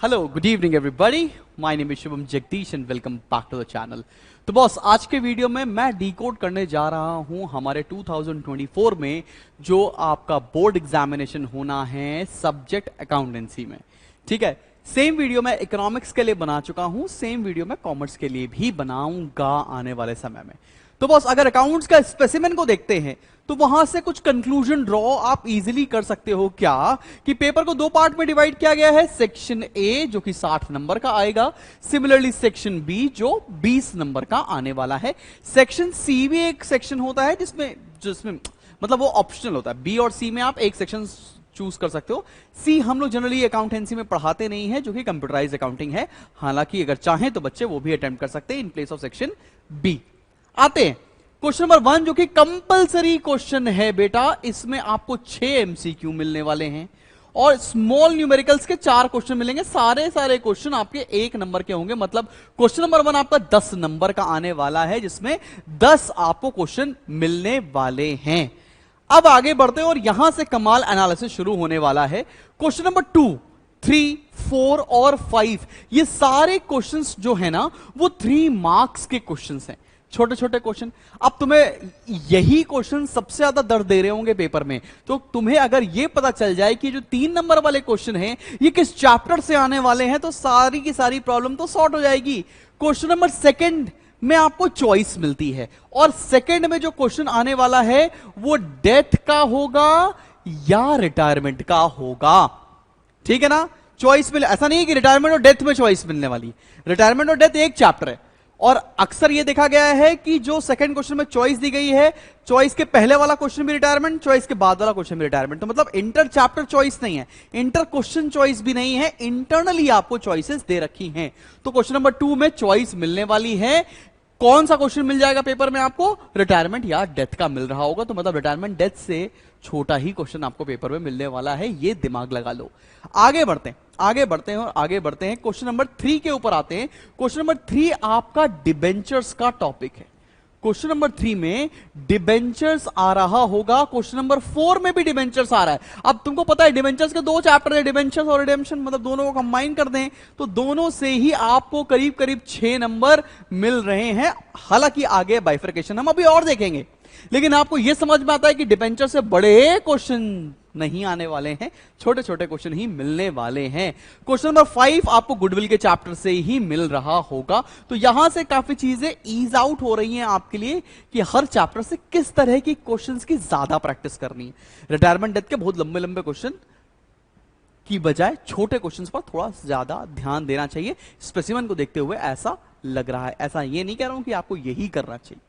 Hello good evening everybody, my name is Shubham Jagdish and welcome back to the channel. तो boss, आज के video में मैं डिकोड करने जा रहा हूं हमारे 2024 में जो आपका बोर्ड एग्जामिनेशन होना है सब्जेक्ट अकाउंटेंसी में। ठीक है, सेम वीडियो मैं इकोनॉमिक्स के लिए बना चुका हूं, सेम वीडियो मैं कॉमर्स के लिए भी बनाऊंगा आने वाले समय में। तो बॉस, अगर अकाउंट्स का स्पेसिमेन को देखते हैं तो वहां से कुछ कंक्लूजन ड्रॉ आप इजीली कर सकते हो। क्या कि पेपर को दो पार्ट में डिवाइड किया गया है, सेक्शन ए जो कि 60 नंबर का आएगा, सिमिलरली सेक्शन बी जो 20 नंबर का आने वाला है। सेक्शन सी भी एक सेक्शन होता है जिसमें मतलब वो ऑप्शनल होता है। बी और सी में आप एक सेक्शन चूज कर सकते हो। सी हम लोग जनरली अकाउंटेंसी में पढ़ाते नहीं है, जो कि कंप्यूटराइज अकाउंटिंग है। हालांकि अगर चाहें तो बच्चे वो भी अटेम्प्ट कर सकते हैं in place of section B. आते हैं क्वेश्चन नंबर 1 जो कि कंपलसरी क्वेश्चन है बेटा। इसमें आपको 6 एमसीक्यू मिलने वाले हैं और स्मॉल न्यूमेरिकल्स के 4 क्वेश्चन मिलेंगे। सारे क्वेश्चन आपके 1 नंबर के होंगे, मतलब क्वेश्चन नंबर 1 आपका 10 नंबर का आने वाला है, जिसमें 10 आपको क्वेश्चन मिलने वाले हैं। अब आगे बढ़ते हैं और यहां से कमाल एनालिसिस शुरू होने वाला है। क्वेश्चन नंबर 2, 3, 4 और 5 ये सारे क्वेश्चंस जो है ना वो 3 मार्क्स के क्वेश्चंस हैं, छोटे छोटे क्वेश्चन। अब तुम्हें यही क्वेश्चन सबसे ज्यादा दर्द दे रहे होंगे पेपर में, तो तुम्हें अगर यह पता चल जाए कि जो 3 नंबर वाले क्वेश्चन हैं ये किस चैप्टर से आने वाले हैं, तो सारी की सारी प्रॉब्लम तो सॉर्ट हो जाएगी। क्वेश्चन नंबर 2 में आपको चॉइस मिलती है और सेकंड में जो क्वेश्चन आने वाला है वो डेथ का होगा या रिटायरमेंट का होगा। ठीक है ना, चॉइस मिले, ऐसा नहीं है कि रिटायरमेंट और डेथ में चॉइस मिलने वाली। रिटायरमेंट और डेथ एक चैप्टर है और अक्सर यह देखा गया है कि जो सेकंड क्वेश्चन में चॉइस दी गई है, चॉइस के पहले वाला क्वेश्चन भी रिटायरमेंट, चॉइस के बाद वाला क्वेश्चन भी रिटायरमेंट। तो मतलब इंटर चैप्टर चॉइस नहीं है, इंटर क्वेश्चन चॉइस भी नहीं है, इंटरनली आपको चॉइसेस दे रखी हैं। तो क्वेश्चन नंबर 2 में चॉइस मिलने वाली है। कौन सा क्वेश्चन मिल जाएगा पेपर में आपको? रिटायरमेंट या डेथ का मिल रहा होगा। तो मतलब रिटायरमेंट डेथ से छोटा ही क्वेश्चन आपको पेपर में मिलने वाला है, ये दिमाग लगा लो। आगे बढ़ते हैं और आगे बढ़ते हैं क्वेश्चन नंबर 3 के ऊपर आते हैं। क्वेश्चन नंबर 3 आपका डिबेंचर्स का टॉपिक है। क्वेश्चन नंबर 3 में डिबेंचर्स आ रहा होगा, क्वेश्चन नंबर 4 में भी डिबेंचर्स आ रहा है। अब तुमको पता है डिबेंचर्स के 2 चैप्टर है, डिबेंचर्स और रिडेम्पशन, मतलब दोनों को कंबाइन कर दें तो दोनों से ही आपको करीब करीब 6 नंबर मिल रहे हैं। हालांकि आगे बाइफरकेशन हम अभी और देखेंगे, लेकिन आपको यह समझ में आता है कि डिबेंचर से बड़े क्वेश्चन नहीं आने वाले हैं, छोटे छोटे क्वेश्चन ही मिलने वाले हैं। क्वेश्चन नंबर 5 आपको गुडविल के चैप्टर से ही मिल रहा होगा। तो यहां से काफी चीजें ईज आउट हो रही हैं आपके लिए कि हर चैप्टर से किस तरह की क्वेश्चंस की ज्यादा प्रैक्टिस करनी है। रिटायरमेंट डेथ के बहुत लंबे लंबे क्वेश्चन की बजाय छोटे क्वेश्चंस पर थोड़ा ज्यादा ध्यान देना चाहिए। स्पेसिमेन को देखते हुए ऐसा लग रहा है। ऐसा ये नहीं कह रहा हूं कि आपको यही करना चाहिए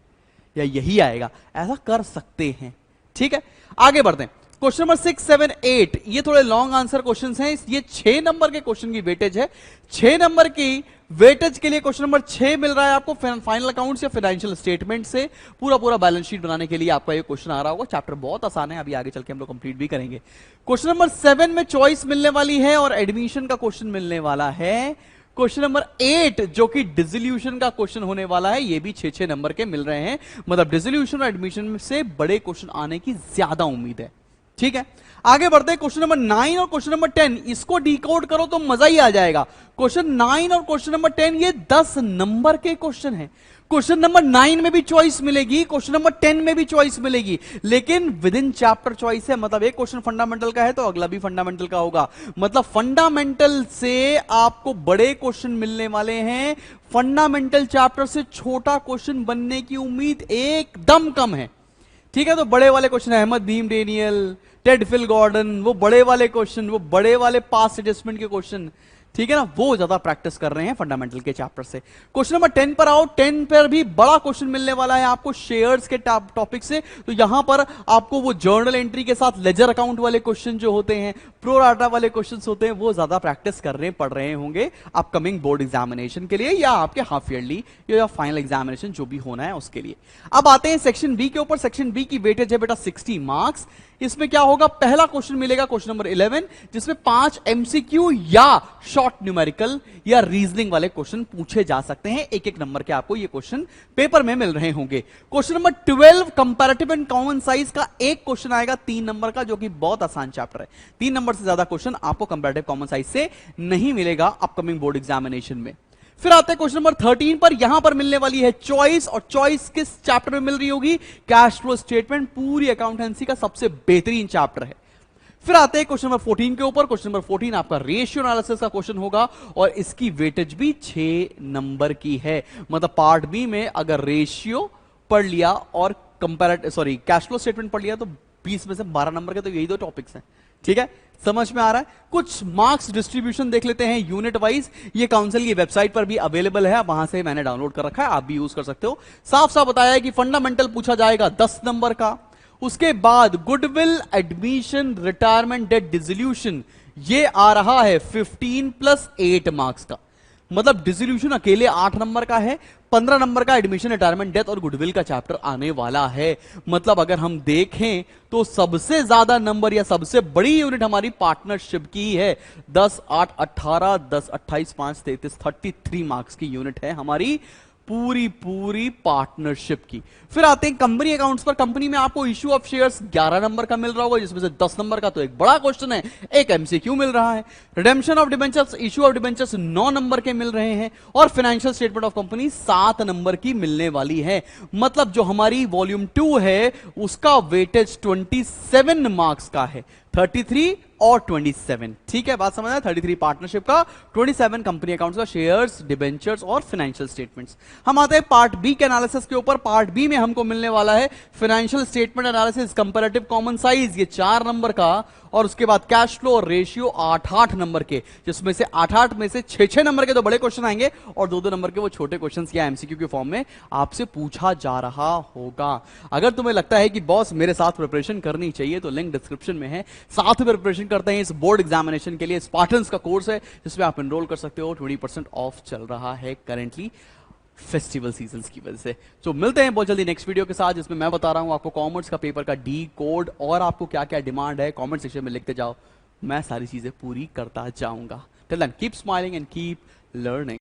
या यही आएगा, ऐसा कर सकते हैं। ठीक है, आगे बढ़ते हैं। क्वेश्चन नंबर 6, 7, 8 ये थोड़े लॉन्ग आंसर क्वेश्चंस हैं। ये 6 नंबर के क्वेश्चन की वेटेज है। 6 नंबर की वेटेज के लिए क्वेश्चन नंबर 6 मिल रहा है आपको फाइनल अकाउंट्स या फाइनेंशियल स्टेटमेंट से। पूरा बैलेंस शीट बनाने के लिए आपका ये क्वेश्चन आ रहा होगा। चैप्टर बहुत आसान है, अभी आगे चल के हम लोग कंप्लीट भी करेंगे। क्वेश्चन नंबर 7 में चॉइस मिलने वाली है और एडमिशन का क्वेश्चन मिलने वाला है। क्वेश्चन नंबर 8 जो कि डिसोल्यूशन का क्वेश्चन होने वाला है, ये भी 6 नंबर के मिल रहे हैं। मतलब डिसोल्यूशन और एडमिशन से बड़े क्वेश्चन आने की ज्यादा उम्मीद है। ठीक है, आगे बढ़ते हैं। क्वेश्चन नंबर 9 और क्वेश्चन नंबर 10 इसको डिकोड करो तो मजा ही आ जाएगा। क्वेश्चन 9 और क्वेश्चन नंबर 10 ये 10 नंबर के क्वेश्चन है। क्वेश्चन नंबर 9 में भी चॉइस मिलेगी, क्वेश्चन नंबर 10 में भी चॉइस मिलेगी, लेकिन विद इन चैप्टर चॉइस है। मतलब एक क्वेश्चन फंडामेंटल का है तो अगला भी फंडामेंटल का होगा। मतलब फंडामेंटल से आपको बड़े क्वेश्चन मिलने वाले हैं, फंडामेंटल चैप्टर से छोटा क्वेश्चन बनने की उम्मीद एकदम कम है। ठीक है, तो बड़े वाले question, Ahmed Bhim Daniel, Ted Phil Gordon, वो बड़े वाले क्वेश्चन, वो बड़े वाले पास्ट एडजस्टमेंट के क्वेश्चन, ठीक है ना, वो ज्यादा प्रैक्टिस कर रहे हैं फंडामेंटल के चैप्टर से। क्वेश्चन नंबर 10 पर आओ। 10 पर भी बड़ा क्वेश्चन मिलने वाला है आपको शेयर्स के टॉपिक से। तो यहां पर आपको वो जर्नल एंट्री के साथ लेजर अकाउंट वाले क्वेश्चन जो होते हैं, प्रो राटा वाले क्वेश्चन होते हैं, वो ज्यादा प्रैक्टिस करने पड़ रहे होंगे अपकमिंग बोर्ड एग्जामिनेशन के लिए या आपके हाफ ईयरली या फाइनल एग्जामिनेशन जो भी होना है उसके लिए। अब आते हैं सेक्शन बी के ऊपर। सेक्शन बी की वेटेज है बेटा 60 मार्क्स। इसमें क्या होगा, पहला क्वेश्चन मिलेगा क्वेश्चन नंबर 11, जिसमें 5 एमसीक्यू या शॉर्ट न्यूमेरिकल या रीजनिंग वाले क्वेश्चन पूछे जा सकते हैं। एक एक नंबर के आपको ये क्वेश्चन पेपर में मिल रहे होंगे। Question number 12 comparative and common size का एक क्वेश्चन आएगा 3 नंबर का, जो कि बहुत आसान चैप्टर है। 3 नंबर से ज्यादा क्वेश्चन आपको कंपैरेटिव कॉमन साइज से नहीं मिलेगा अपकमिंग बोर्ड एग्जामिनेशन में। फिर आते हैं क्वेश्चन नंबर 13 पर। यहां पर मिलने वाली है चॉइस, और चॉइस किस चैप्टर में मिल रही होगी, कैश फ्लो स्टेटमेंट, पूरी अकाउंटेंसी का सबसे बेहतरीन चैप्टर है। फिर आते हैं क्वेश्चन नंबर 14 के ऊपर। क्वेश्चन नंबर 14 आपका रेशियो एनालिसिस का क्वेश्चन होगा, और इसकी वेटेज भी 6 नंबर की है। मतलब पार्ट बी में अगर रेशियो पढ़ लिया और कैश फ्लो स्टेटमेंट पढ़ लिया तो 20 में से 12 नंबर के तो यही दो टॉपिक्स हैं। ठीक है, समझ में आ रहा है। कुछ मार्क्स डिस्ट्रीब्यूशन देख लेते हैं यूनिट वाइज। ये काउंसिल की वेबसाइट पर भी अवेलेबल है, वहां से मैंने डाउनलोड कर रखा है, आप भी यूज कर सकते हो। साफ साफ बताया है कि फंडामेंटल पूछा जाएगा 10 नंबर का। उसके बाद goodwill, admission, retirement, death dissolution, ये आ रहा है 15 + 8 मार्क्स का। मतलब डिसोल्यूशन अकेले 8 नंबर का है, 15 नंबर का एडमिशन, रिटायरमेंट, डेथ और गुडविल का चैप्टर आने वाला है। मतलब अगर हम देखें तो सबसे ज्यादा नंबर या सबसे बड़ी यूनिट हमारी पार्टनरशिप की है। 10, 8, 18, 10, 28, 5, 33, 33 मार्क्स की यूनिट है हमारी पूरी पार्टनरशिप की। फिर आते हैं कंपनी अकाउंट्स पर। कंपनी में आपको इश्यू ऑफ शेयर्स 11 नंबर का मिल रहा होगा, जिसमें से 10 नंबर का तो एक बड़ा क्वेश्चन है, एक एमसीक्यू मिल रहा है। Redemption of debentures, issue of debentures 9 number के मिल रहे हैं, और financial statement of company 7 number की मिलने वाली है। मतलब जो हमारी वॉल्यूम 2 है उसका वेटेज 27 मार्क्स का है, 33 और 27। ठीक है, बात समझ आया। 33 पार्टनरशिप का, 27 कंपनी अकाउंट्स का, शेयर्स, डिबेंचर्स और फाइनेंशियल स्टेटमेंट्स। हम आते हैं पार्ट बी के एनालिसिस के ऊपर। पार्ट बी में हमको मिलने वाला है financial statement analysis, comparative common size, ये 4 नंबर का, और उसके बाद कैश फ्लो और रेशियो 8-8 नंबर के, जिसमें से 8-8 में से 6-6 नंबर के तो बड़े क्वेश्चन आएंगे, और 2-2 नंबर के वो छोटे क्वेश्चन या एमसीक्यू के फॉर्म में आपसे पूछा जा रहा होगा। अगर तुम्हें लगता है कि बॉस मेरे साथ प्रिपरेशन करनी चाहिए तो लिंक डिस्क्रिप्शन में है, साथ में प्रिपरेशन करते हैं इस बोर्ड एग्जामिनेशन के लिए। स्पार्टन्स का कोर्स है जिसमें आप एनरोल कर सकते हो, 20% ऑफ चल रहा है करेंटली फेस्टिवल सीजन्स की वजह से। तो मिलते हैं बहुत जल्दी नेक्स्ट वीडियो के साथ, जिसमें मैं बता रहा हूं आपको कॉमर्स का पेपर का डी कोड और आपको क्या क्या डिमांड है। कमेंट सेक्शन में लिखते जाओ, मैं सारी चीजें पूरी करता जाऊंगा। Till then keep smiling and keep learning.